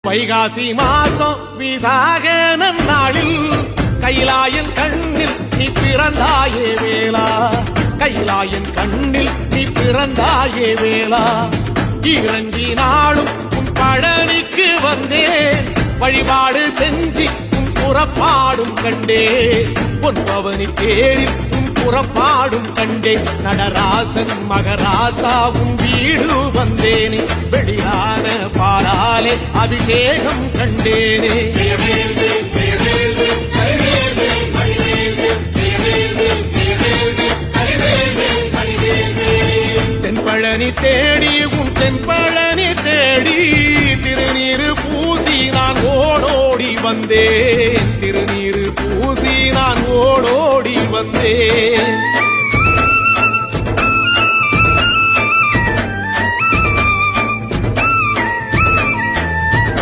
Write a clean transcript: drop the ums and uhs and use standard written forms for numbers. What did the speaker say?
வைகாசி மாசம் விசாக நன்னாளில் கைலாயன் கண்ணில் நீ பிறந்தாயே வேளா, கைலாயன் கண்ணில் நீ பிறந்தாயே வேளா. இறங்கி நாளும் உன் பழனிக்கு வந்தேன், வழிபாடு செஞ்சு உன் புறப்பாடும் கண்டே. பொன்பவனி தேரில் உன் புறப்பாடும் கண்டே. நடராசன் மகராசா உன் வீடு வந்தேனே, வெளியான பாலாலே அபிஷேகம் கண்டேனே. தென்பழனி தேடி உன் தென்பழனி தேடி திருநீரு பூசி நான் ஓடோடி வந்தேன், திருநீரு பூசி நான் ஓடோடி வந்தேன்.